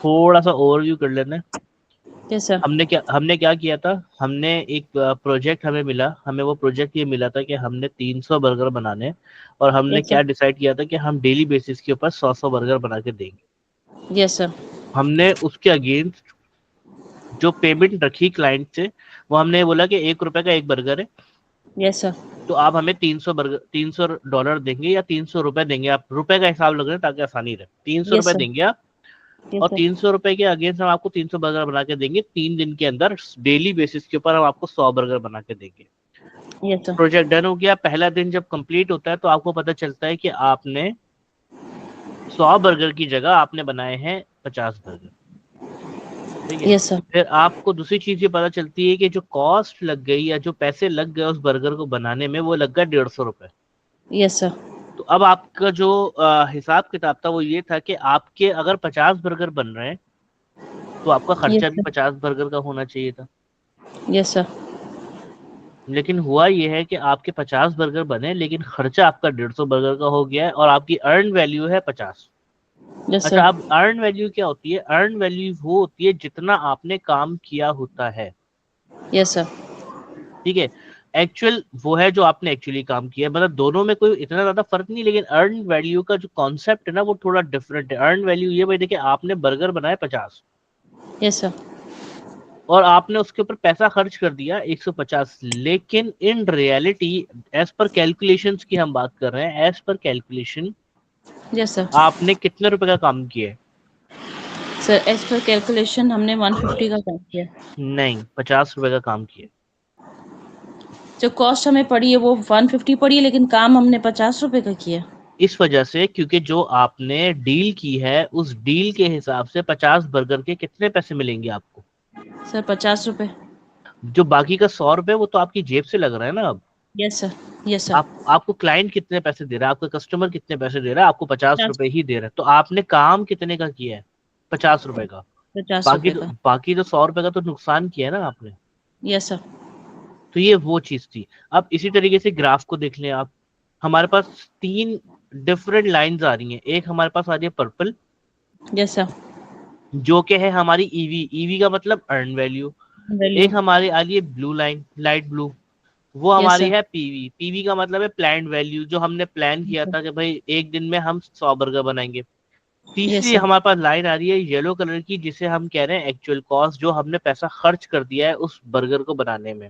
थोड़ा सा ओवरव्यू कर लेते हैं। Yes sir. हमने क्या किया था, हमने एक प्रोजेक्ट हमें मिला, हमें वो प्रोजेक्ट ये मिला था कि हमने 300 बर्गर बनाने हैं, और हमने यस सर। क्या डिसाइड किया था कि हम डेली बेसिस के ऊपर 100 बर्गर बना के देंगे। Yes sir. हमने उसके अगेंस्ट जो पेमेंट रखी क्लाइंट से, वो हमने बोला कि 1 रुपए का एक बर्गर है, यस सर। तो आप हमें $300 देंगे या $300 देंगे, आप रुपए का हिसाब लग रहे हैं ताकि आसानी रहे, 300 रुपए यस सर। देंगे आप, यस और सर। 300 रुपए के अगेंस्ट हम आपको 300 बर्गर बना के देंगे 3 दिन के अंदर, डेली बेसिस के ऊपर हम आपको 100 बर्गर बना के देंगे। Yes sir. प्रोजेक्ट डन हो गया। पहला दिन जब कंप्लीट होता है तो आपको पता चलता है कि आपने 100 बर्गर की जगह आपने बनाए हैं 50 बर्गर। ठीक है। Yes sir. फिर आपको दूसरी चीज ये पता चलती है कि जो कॉस्ट लग गई या जो पैसे लग गए उस बर्गर को बनाने में, वो लग गया 150 रुपए। Yes sir. तो अब आपका जो हिसाब किताब था वो ये था कि आपके अगर 50 बर्गर बन रहे हैं तो आपका यस खर्चा भी सर। 50 बर्गर का होना चाहिए था। Yes sir. लेकिन हुआ ये है कि आपके 50 बर्गर बने, लेकिन खर्चा आपका 150 बर्गर का हो गया है, और आपकी अर्न वैल्यू है 50। यस अच्छा, सर। अब अर्न वैल्यू क्या होती है? अर्न वैल्यू वो होती है जितना आपने काम किया होता है। Yes sir. ठीक है। एक्चुअल वो है जो आपने एक्चुअली काम किया है, मतलब दोनों में कोई इतना ज्यादा फर्क नहीं, लेकिन अर्न वैल्यू का जो कॉन्सेप्ट है ना वो थोड़ा डिफरेंट है। अर्न वैल्यू ये भाई देखिए, आपने बर्गर बनाए 50, यस सर। और आपने उसके ऊपर पैसा खर्च कर दिया 150, लेकिन in reality, as per calculations की हम बात कर रहे हैं, as per calculation yes sir. आपने कितने रुपए का काम किया है? सर एज पर कैलकुलेशन हमने 150 का काम किया। नहीं, 50 रुपए का काम किया। जो कॉस्ट हमें पड़ी है वो 150 पड़ी है, लेकिन काम हमने 50 रुपए का किया। इस वजह से, क्योंकि जो आपने डील की है उस डील के हिसाब से 50 बर्गर के कितने पैसे मिलेंगे आपको? सर 50 रुपए। जो बाकी का 100 रुपए वो तो आपकी जेब से लग रहा है ना अब। Yes sir. Yes sir. आपको क्लाइंट कितने पैसे दे रहा है, आपका कस्टमर कितने पैसे दे रहा है? आपको 50 रुपए 50। ही दे रहा है, तो आपने काम कितने का किया है? 50 रुपए का। 50 रुपए का। बाकी तो 100 रुपए का तो नुकसान किया है ना आपने। Yes sir. तो ये वो चीज थी। अब इसी तरीके से ग्राफ को देख लें आप। हमारे पास 3 डिफरेंट लाइंस आ रही हैं। एक हमारे पास आ रही है पर्पल, यस सर। जो कि है हमारी ईवी, ईवी का मतलब अर्न वैल्यू। वैल्यू। एक हमारी आ रही है ब्लू लाइन, लाइट ब्लू, वो यस हमारी सर। है पीवी। पीवी का मतलब है प्लान्ड वैल्यू, जो हमने प्लान किया था कि भाई एक दिन में हम 100 बर्गर बनाएंगे। यस तीसरी सर। हमारे पास लाइन आ रही है येलो कलर की, जिसे हम कह रहे हैं एक्चुअल कॉस्ट, जो हमने पैसा खर्च कर दिया है उस बर्गर को बनाने में।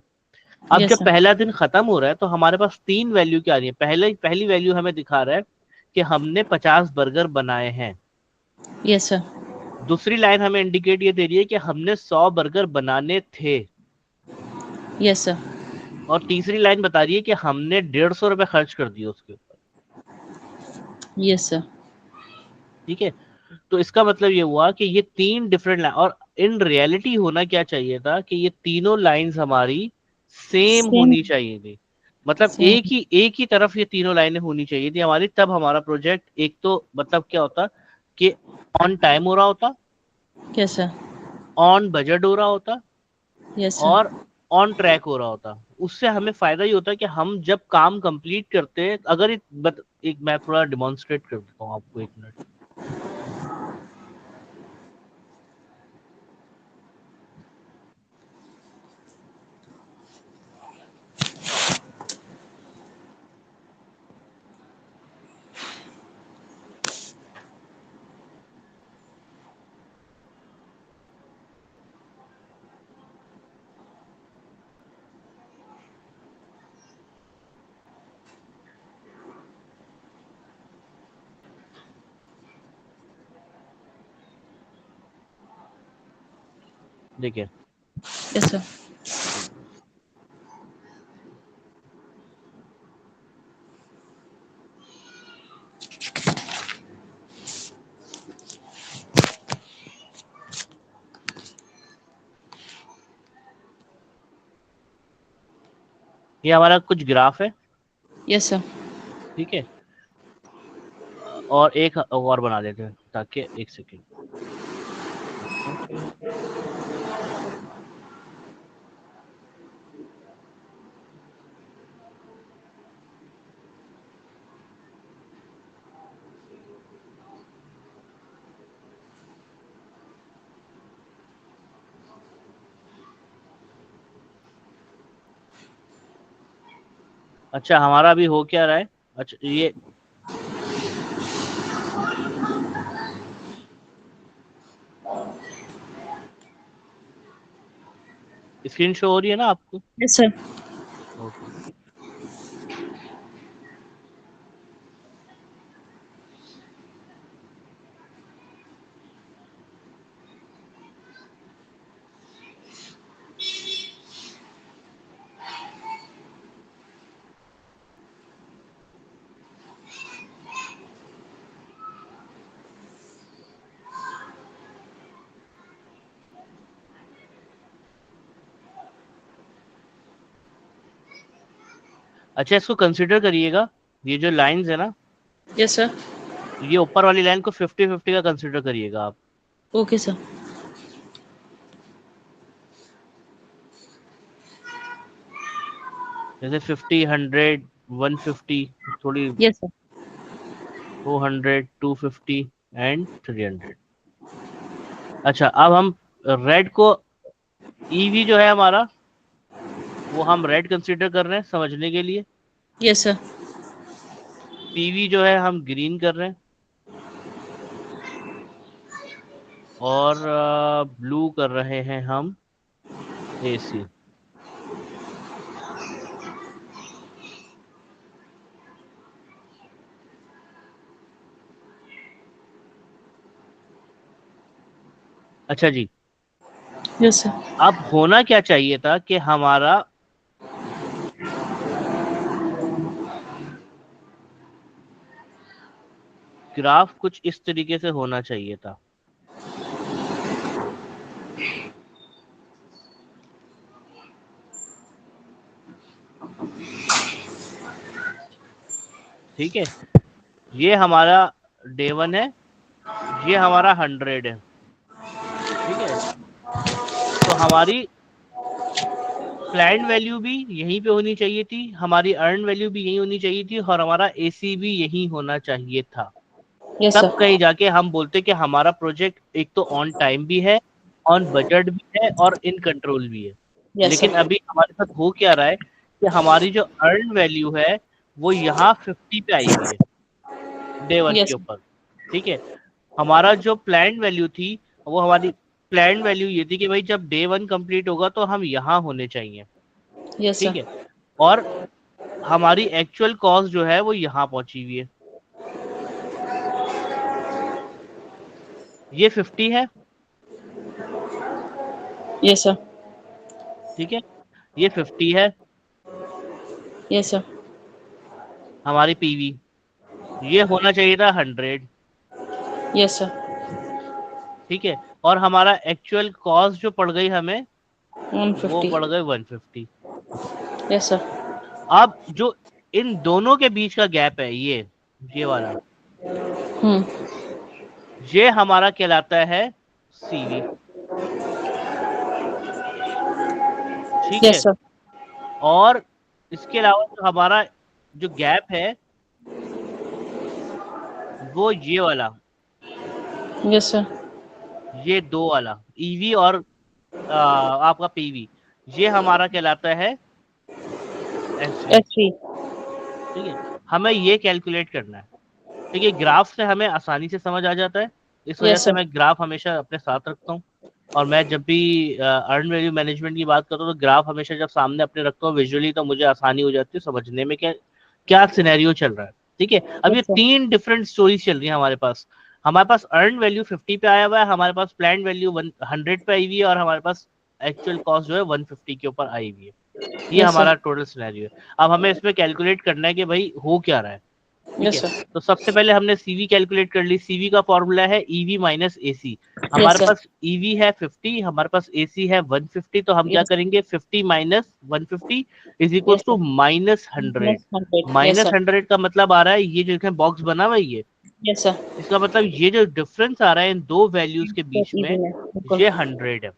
अब यस जब सर। पहला दिन खत्म हो रहा है तो हमारे पास 3 वैल्यू क्या आ रही है। पहली वैल्यू हमें दिखा रहा है कि हमने 50 बर्गर बनाए हैं। Yes sir. दूसरी लाइन हमें इंडिकेट ये दे रही है कि हमने 100 बर्गर बनाने थे। Yes sir. और तीसरी लाइन बता रही है कि हमने 150 रुपए खर्च कर दिए उसके ऊपर। Yes sir. ठीक है। तो इसका मतलब ये हुआ कि ये 3 डिफरेंट लाइन, और इन रियलिटी होना क्या चाहिए था कि ये तीनों लाइंस हमारी सेम सेम। होनी चाहिए थी। मतलब सेम। एक ही तरफ ये तीनों लाइनें होनी चाहिए थी हमारी, तब हमारा प्रोजेक्ट एक तो मतलब क्या होता कि ऑन टाइम हो रहा होता, यस सर। ऑन बजट हो रहा होता, यस सर। और ऑन ट्रैक हो रहा होता। उससे हमें फायदा ये होता है कि हम जब काम कंप्लीट करते हैं, अगर एक मैं थोड़ा डिमॉन्स्ट्रेट कर देता हूँ आपको, 1 मिनट। देखिए, यस सर। ये हमारा कुछ ग्राफ है। Yes sir. ठीक है। और एक और बना लेते हैं ताकि, 1 सेकेंड। ओके। अच्छा हमारा अभी हो क्या रहा है? अच्छा ये स्क्रीन शो हो रही है ना आपको? Yes sir. ओके। अच्छा इसको कंसिडर करिएगा, ये जो लाइंस है ना, यस सर। ये ऊपर वाली लाइन को 50-50 का कंसिडर करिएगा आप। Okay sir. जैसे 50, 100, 150, थोड़ी यस सर। 200, 250 एंड 300। अच्छा अब हम रेड को, ईवी जो है हमारा वो हम रेड कंसिडर कर रहे हैं समझने के लिए। Yes sir. पीवी जो है हम ग्रीन कर रहे हैं, और ब्लू कर रहे हैं हम एसी। अच्छा जी, यस सर। अब होना क्या चाहिए था कि हमारा ग्राफ कुछ इस तरीके से होना चाहिए था। ठीक है, ये हमारा डे 1 है, ये हमारा 100 है। ठीक है, तो हमारी प्लान्ड वैल्यू भी यहीं पे होनी चाहिए थी, हमारी अर्न वैल्यू भी यहीं होनी चाहिए थी, और हमारा एसी भी यहीं होना चाहिए था। यस तब सर। कहीं जाके हम बोलते कि हमारा प्रोजेक्ट एक तो ऑन टाइम भी है, ऑन बजट भी है, और इन कंट्रोल भी है। यस लेकिन सर। अभी हमारे साथ हो क्या रहा है कि हमारी जो अर्न वैल्यू है वो यहाँ 50 पे आई हुई है डे 1 के यस। ऊपर। ठीक है, हमारा जो प्लान वैल्यू थी, वो हमारी प्लान वैल्यू ये थी कि भाई जब डे 1 कंप्लीट होगा तो हम यहाँ होने चाहिए। यस ठीक सर। है, और हमारी एक्चुअल कॉस्ट जो है वो यहाँ पहुंची हुई है, ये 50 है। Yes sir. ठीक है, ये 50 है यस सर। हमारी पीवी, ये होना चाहिए था 100। Yes sir. ठीक है, और हमारा एक्चुअल कॉस्ट जो पड़ गई हमें वो 150। पड़ गए 150। Yes sir. अब जो इन दोनों के बीच का गैप है, ये वाला, हम्म। ये हमारा कहलाता है सीवी। ठीक है, यस सर। और इसके अलावा जो हमारा जो गैप है वो ये वाला, यस सर। ये दो वाला ईवी और आपका पीवी, ये हमारा कहलाता है एसवी। एचवी। ठीक है, हमें ये कैलकुलेट करना है। ठीक है, ग्राफ से हमें आसानी से समझ आ जाता है, इस वजह यस से सर। मैं ग्राफ हमेशा अपने साथ रखता हूँ। और मैं जब भी अर्न वैल्यू मैनेजमेंट की बात करता हूँ तो ग्राफ हमेशा जब सामने अपने रखता हूँ विजुअली, तो मुझे आसानी हो जाती है समझने में क्या क्या सिनेरियो चल रहा है। ठीक है, अब ये यस सर। 3 डिफरेंट स्टोरीज चल रही है हमारे पास अर्न वैल्यू 50 पे आया हुआ है, हमारे पास प्लान वैल्यू 100 पे आई हुई है, और हमारे पास एक्चुअल कॉस्ट जो है 150 के ऊपर आई हुई है। ये यस सर। हमारा टोटल सिनेरियो है। अब हमें इसमें कैलकुलेट करना है कि भाई हो क्या रहा है। ठीक यस है, सर। तो सबसे पहले हमने सीवी कैलकुलेट कर ली। सीवी का फॉर्मूला है ईवी माइनस एसी। यस हमारे सर। पास ईवी है 50, हमारे पास एसी है 150, तो हम क्या यस। करेंगे 50 minus 150 is equal yes to sir. Minus 100। -100। Yes minus sir. 100 का मतलब आ रहा है ये जो बॉक्स बना हुआ है ये, यस सर। इसका मतलब ये जो डिफरेंस आ रहा है इन दो वैल्यूज के बीच में, ईवी में बिल्कुल। ये 100 है।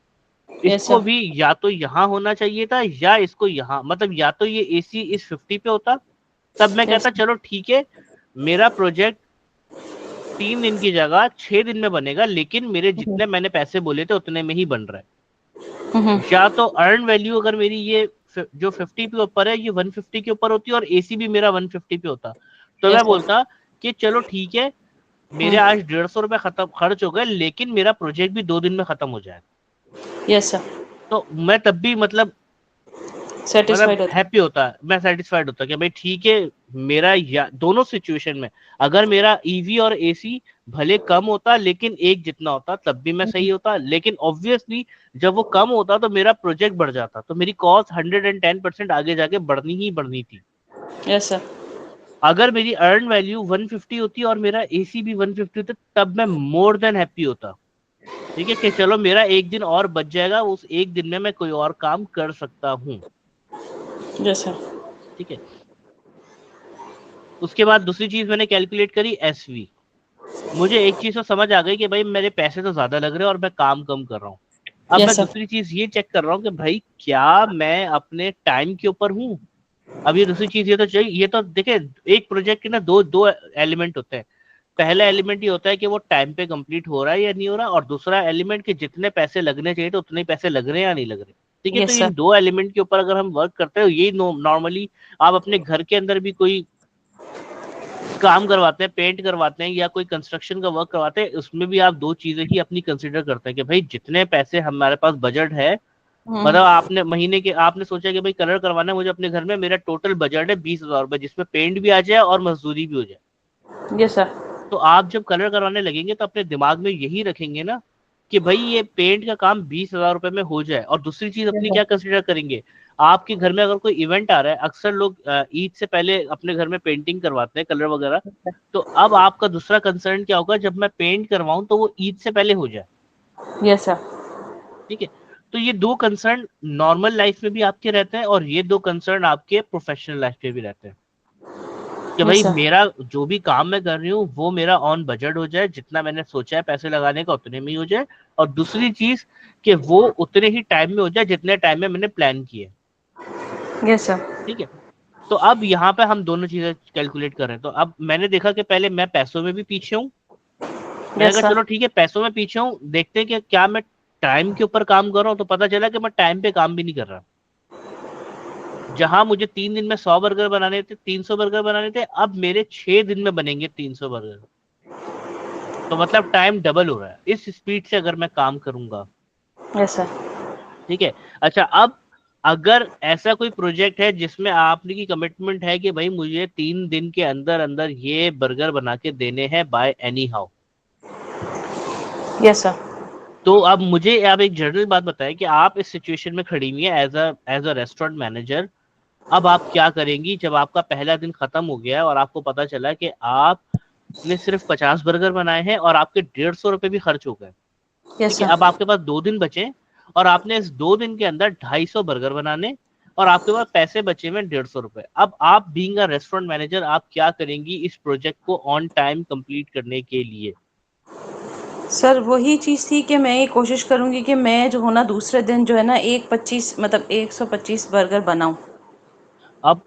यस इसको सर। भी या तो यहाँ होना चाहिए था, या इसको यहाँ, मतलब या तो ये एसी इस 50 पे होता, तब मैं यस। कहता चलो ठीक है, मेरा प्रोजेक्ट 3 दिन की जगह 6 दिन में बनेगा, लेकिन मेरे जितने मैंने पैसे बोले थे उतने में ही बन रहा है। या तो अर्न वैल्यू अगर मेरी ये जो 50 पे ऊपर है ये 150 के ऊपर होती है और एसी भी मेरा 150 पे होता, तो Yes, मैं sir. बोलता कि चलो ठीक है, मेरे आज 150 रुपए खत्म खर्च हो गए, लेकिन मेरा प्रोजेक्ट भी 2 दिन में खत्म हो जाएगा। Yes, sir. तो मैं तब भी मतलब Satisfied होता. हैप्पी होता, मैं सेटिस्फाइड होता कि भाई ठीक है, मेरा दोनों सिचुएशन में अगर मेरा ईवी और एसी भले कम होता लेकिन एक जितना होता तब भी मैं सही होता, लेकिन ऑब्वियसली जब वो कम होता तो मेरा प्रोजेक्ट बढ़ जाता, तो मेरी कॉस्ट 110% आगे जाके बढ़नी ही बढ़नी थी। Yes, sir. अगर मेरी अर्न वैल्यू 150 होती और मेरा एसी भी 150 होता तब मैं मोर देन हैप्पी होता। ठीक है कि चलो मेरा एक दिन और बच जाएगा, उस एक दिन में मैं कोई और काम कर सकता हूँ। Yes, sir. ठीक है, उसके बाद दूसरी चीज मैंने कैलकुलेट करी एसवी। मुझे एक चीज तो समझ आ गई कि भाई मेरे पैसे तो ज्यादा लग रहे हैं और मैं काम कम कर रहा हूँ। अब Yes, मैं sir. दूसरी चीज ये चेक कर रहा हूँ कि भाई क्या मैं अपने टाइम के ऊपर हूँ। अब ये दूसरी चीज ये तो चाहिए, ये तो देखे एक प्रोजेक्ट के ना दो दो एलिमेंट होते हैं। पहला एलिमेंट ये होता है कि वो टाइम पे कंप्लीट हो रहा है या नहीं हो रहा, और दूसरा एलिमेंट कि जितने पैसे लगने चाहिए तो उतने पैसे लग रहे हैं या नहीं लग रहे। ठीक है, तो Yes, sir. इन दो एलिमेंट के ऊपर अगर हम वर्क करते हैं, यही नॉर्मली आप अपने घर के अंदर भी कोई काम करवाते हैं, पेंट करवाते हैं या कोई कंस्ट्रक्शन का वर्क करवाते हैं, उसमें भी आप दो चीजें ही अपनी कंसिडर करते हैं कि भाई जितने पैसे हमारे पास बजट है, मतलब आपने महीने के आपने सोचा कि भाई कलर करवाना है मुझे अपने घर में, मेरा टोटल बजट है 20,000 रुपए, जिसमें पेंट भी आ जाए और मजदूरी भी हो जाए। Yes, sir. तो आप जब कलर करवाने लगेंगे तो अपने दिमाग में यही रखेंगे ना कि भाई ये पेंट का काम 20,000 रुपए में हो जाए। और दूसरी चीज Yes, अपनी sir. क्या कंसिडर करेंगे, आपके घर में अगर कोई इवेंट आ रहा है, अक्सर लोग ईद से पहले अपने घर में पेंटिंग करवाते हैं, कलर वगैरह। तो अब आपका दूसरा कंसर्न क्या होगा, जब मैं पेंट करवाऊं तो वो ईद से पहले हो जाए। Yes, sir. ठीक है, तो ये दो कंसर्न नॉर्मल लाइफ में भी आपके रहते हैं और ये दो कंसर्न आपके प्रोफेशनल लाइफ में भी रहते हैं कि Yes, भाई sir. मेरा जो भी काम मैं कर रही हूँ वो मेरा ऑन बजट हो जाए, जितना मैंने सोचा है पैसे लगाने का उतने में ही हो जाए, और दूसरी चीज कि वो उतने ही टाइम में हो जाए जितने टाइम में मैंने प्लान किए। Yes, sir. ठीक है, तो अब यहाँ पे हम दोनों चीजें कैलकुलेट कर रहे हैं। तो अब मैंने देखा कि पहले मैं पैसों में भी पीछे हूँ, मैंने Yes, कहा sir. चलो ठीक है पैसों में पीछे हूँ, देखते हैं कि क्या मैं टाइम के ऊपर काम कर रहा हूँ। तो पता चला कि मैं टाइम पे काम भी नहीं कर रहा। जहां मुझे 3 दिन में 100 बर्गर बनाने थे, 300 बर्गर बनाने थे, अब मेरे 6 दिन में बनेंगे 300 बर्गर। तो मतलब टाइम डबल हो रहा है इस स्पीड से अगर मैं काम करूंगा। Yes, sir. ठीक है, अच्छा अब अगर ऐसा कोई प्रोजेक्ट है जिसमें आपने की कमिटमेंट है कि भाई मुझे 3 दिन के अंदर अंदर ये बर्गर बना के देने हैं by any how, Yes, sir. तो अब मुझे आप एक जनरल बात बताएं कि आप इस सिचुएशन में खड़ी हुई है एज अ रेस्टोरेंट मैनेजर। अब आप क्या करेंगी जब आपका पहला दिन खत्म हो गया है और आपको पता चला कि आपने सिर्फ 50 बर्गर बनाए हैं और आपके 150 रुपए भी खर्च हो गए। Yes, ठीक है, sir. अब आपके पास 2 दिन बचे और आपने इस 2 दिन के अंदर 250 बर्गर बनाने और आपके पास पैसे बचे हुए 150 रुपए। अब आप बीइंग अ रेस्टोरेंट मैनेजर आप क्या करेंगी इस प्रोजेक्ट को ऑन टाइम कंप्लीट करने के लिए। सर वही चीज़ थी कि मैं ये कोशिश करूंगी कि मैं जो हो ना दूसरे दिन जो है ना 125 मतलब 125 बर्गर बनाऊं। अब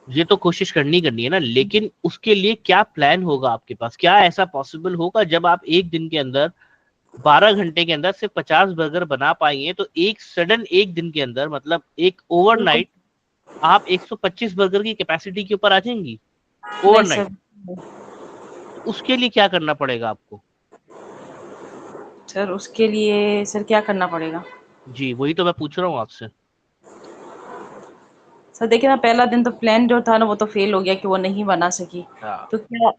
ये तो कोशिश करनी है ना, लेकिन उसके लिए क्या प्लान होगा आपके पास, क्या ऐसा पॉसिबल होगा जब आप एक दिन के अंदर 12 घंटे के अंदर सिर्फ 50 बर्गर बना पाएंगे, तो एक सडन एक दिन के अंदर मतलब एक बिल्कुल। ओवरनाइट आप 125 बर्गर की कैपेसिटी के ऊपर आ जाएंगी नहीं ओवरनाइट। सर। तो उसके लिए क्या करना पड़ेगा आपको। सर उसके लिए सर क्या करना पड़ेगा। जी वही तो मैं पूछ रहा हूँ आपसे। सर देखिए ना पहला दिन तो प्लान जो था ना वो तो फेल हो गया कि वो नहीं बना सकी। हाँ, तो क्या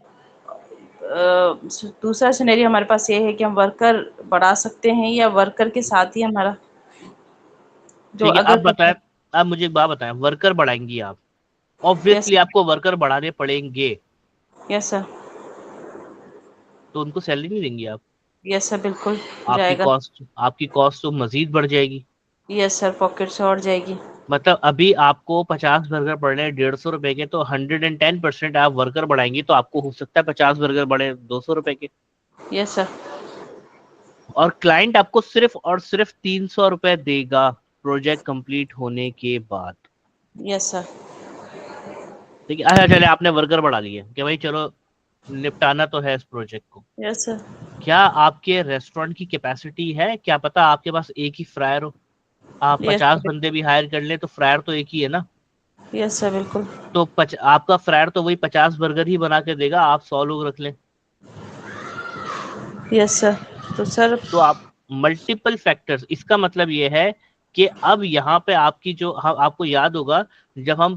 दूसरा सिनेरियो हमारे पास ये है कि हम वर्कर बढ़ा सकते हैं या वर्कर के साथ ही हमारा जो ठीक है, अगर आप बताएं, आप मुझे एक बात बताएं, वर्कर बढ़ाएंगी आप, यस ऑब्वियसली आपको वर्कर बढ़ाने पड़ेंगे, यस सर। तो उनको सैलरी नहीं देंगी आप, यस सर बिल्कुल आपकी जाएगा। कॉस्ट आपकी कॉस्ट तो मजीद बढ़ जाएगी। यस सर पॉकेट से और जाएगी। मतलब अभी आपको 50 बर्गर पड़ रहे हैं 150 रुपए के, तो 110% आप वर्कर बढ़ाएंगी तो आपको हो सकता है 50 बर्गर बढ़े 200 रुपए के। Yes sir. और क्लाइंट आपको सिर्फ और सिर्फ 300 रुपए देगा प्रोजेक्ट कंप्लीट होने के बाद। Yes sir. ठीक है, अच्छा चले आपने वर्कर बढ़ा लिए कि भाई चलो निपटाना तो है इस प्रोजेक्ट को। Yes sir. क्या आपके रेस्टोरेंट की कैपेसिटी है, क्या पता आपके पास एक ही फ्रायर हो, आप यस 50 सर। बंदे भी हायर कर लें तो फ्रायर तो एक ही है ना। यस सर बिल्कुल। तो आपका फ्रायर तो वही 50 बर्गर ही बना के देगा, आप 100 लोग रख लें। Yes sir. तो सर तो आप मल्टीपल फैक्टर्स, इसका मतलब ये है कि अब यहाँ पे आपकी जो आपको याद होगा जब हम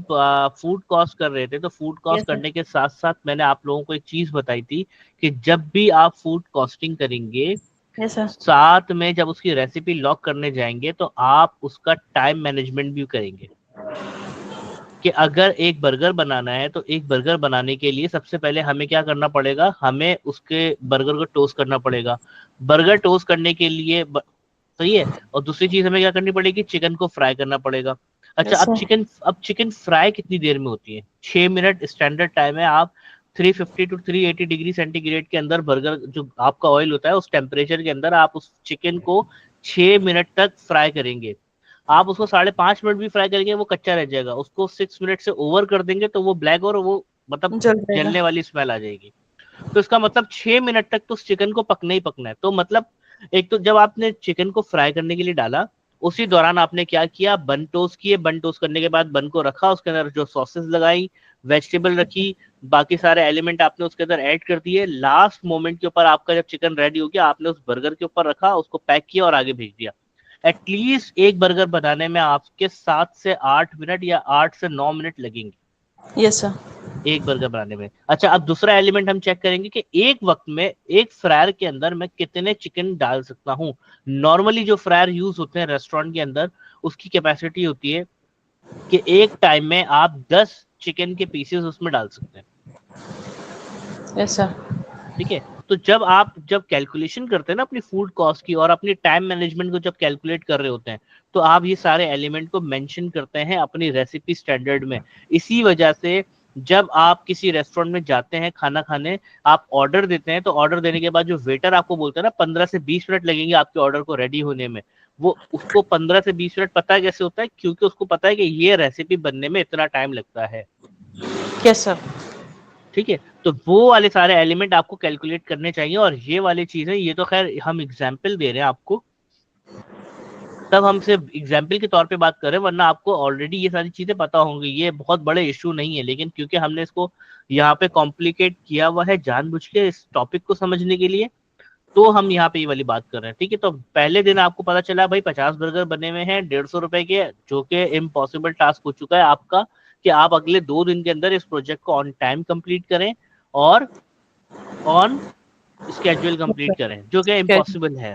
फूड कॉस्ट कर रहे थे, तो फूड यस कॉस्ट सर। करने के साथ साथ मैंने आप लोगों को एक चीज बताई थी कि जब भी आप फूड कॉस्टिंग करेंगे, यस सर। साथ में जब उसकी रेसिपी लॉक करने जाएंगे तो आप उसका टाइम मैनेजमेंट भी करेंगे। कि अगर एक बर्गर बनाना है तो एक बर्गर बनाने के लिए सबसे पहले हमें क्या करना पड़ेगा, हमें उसके बर्गर को टोस्ट करना पड़ेगा। बर्गर टोस्ट करने के लिए सही है। और दूसरी चीज हमें क्या करनी पड़ेगी, चिकन को फ्राई करना पड़ेगा। अच्छा, यस सर। अब चिकन फ्राई कितनी देर में होती है? 6 मिनट स्टैंडर्ड टाइम है। आप 350 टू 380 डिग्री सेंटीग्रेड के अंदर बर्गर, जो आपका ऑयल होता है उस टेम्परेचर के अंदर आप उस चिकन को 6 मिनट तक फ्राई करेंगे। आप उसको 5.5 मिनट भी फ्राई करेंगे वो कच्चा रह जाएगा, उसको 6 मिनट से ओवर कर देंगे तो वो ब्लैक और वो मतलब जल जाएगा। जलने वाली स्मेल आ जाएगी। तो इसका मतलब 6 मिनट तक तो उस चिकन को पकना ही पकना है। तो मतलब एक तो जब आपने चिकन को फ्राई करने के लिए डाला, उसी दौरान आपने क्या किया, बन टोस्ट किए, बन टोस्ट करने के बाद बन को रखा, उसके अंदर जो सॉसेस लगाई, वेजिटेबल रखी, बाकी सारे एलिमेंट आपने उसके अंदर ऐड कर दिए। लास्ट मोमेंट के ऊपर आपका जब चिकन रेडी हो गया, आपने उस बर्गर के ऊपर रखा, उसको पैक किया और आगे भेज दिया। एटलीस्ट एक बर्गर बनाने में आपके 7 से 8 मिनट या 8 से 9 मिनट लगेंगे, यस सर। एक बर्गर बनाने में। अच्छा, अब दूसरा एलिमेंट हम चेक करेंगे कि एक वक्त में एक फ्रायर के अंदर मैं कितने चिकन डाल सकता हूँ। नॉर्मली जो फ्रायर यूज होते हैं रेस्टोरेंट के अंदर, उसकी कैपेसिटी होती है कि एक टाइम में आप 10 चिकन के पीसेस उसमें डाल सकते हैं। Yes sir. ठीक है। तो जब कैलकुलेशन करते हैं ना अपनी फूड कॉस्ट की और अपनी टाइम मैनेजमेंट को जब कैलकुलेट कर रहे होते हैं, तो आप ये सारे एलिमेंट को मेंशन करते हैं अपनी रेसिपी स्टैंडर्ड में। इसी वजह से जब आप किसी रेस्टोरेंट में जाते हैं खाना खाने, आप ऑर्डर देते हैं, तो ऑर्डर देने के बाद जो वेटर आपको बोलता है ना 15 से 20 मिनट लगेंगे आपके ऑर्डर को रेडी होने में, वो उसको 15 से 20 मिनट पता है कैसे होता है, क्योंकि उसको पता है कि ये रेसिपी बनने में इतना टाइम लगता है। Yes sir. ठीक है। तो वो वाले सारे एलिमेंट आपको कैलकुलेट करने चाहिए। और ये वाली चीजें, ये तो खैर हम एग्जाम्पल दे रहे हैं आपको, तब हम सिर्फ एग्जाम्पल के तौर पे बात कर रहे हैं, वरना आपको ऑलरेडी ये सारी चीजें पता होंगी, ये बहुत बड़े इशू नहीं है। लेकिन क्योंकि हमने इसको यहाँ पे कॉम्प्लिकेट किया हुआ है जानबूझ के इस टॉपिक को समझने के लिए, तो हम यहाँ पे ये वाली बात कर रहे हैं। ठीक है। तो पहले दिन आपको पता चला भाई 50 बर्गर बने हुए हैं 150 रुपए के, जो कि इम्पॉसिबल टास्क हो चुका है आपका कि आप अगले 2 दिन के अंदर इस प्रोजेक्ट को ऑन टाइम कंप्लीट करें और ऑन स्केड्यूल कंप्लीट करें, जो कि इम्पॉसिबल है।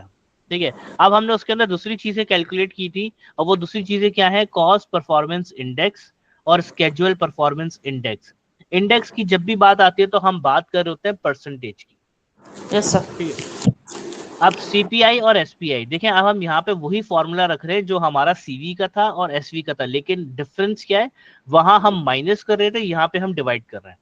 ठीक है। अब हमने उसके अंदर दूसरी चीजें कैलकुलेट की थी, और वो दूसरी चीजें क्या है, कॉस्ट परफॉर्मेंस इंडेक्स और स्केड्यूल परफॉर्मेंस इंडेक्स। इंडेक्स की जब भी बात आती है तो हम बात कर रहे होते हैं परसेंटेज की। Yes sir. ठीक है। अब सीपीआई और एसपीआई देखें, अब हम यहाँ पे वही फॉर्मूला रख रहे हैं जो हमारा सीवी का था और एसवी का था, लेकिन डिफरेंस क्या है, वहां हम माइनस कर रहे थे, यहाँ पे हम डिवाइड कर रहे हैं।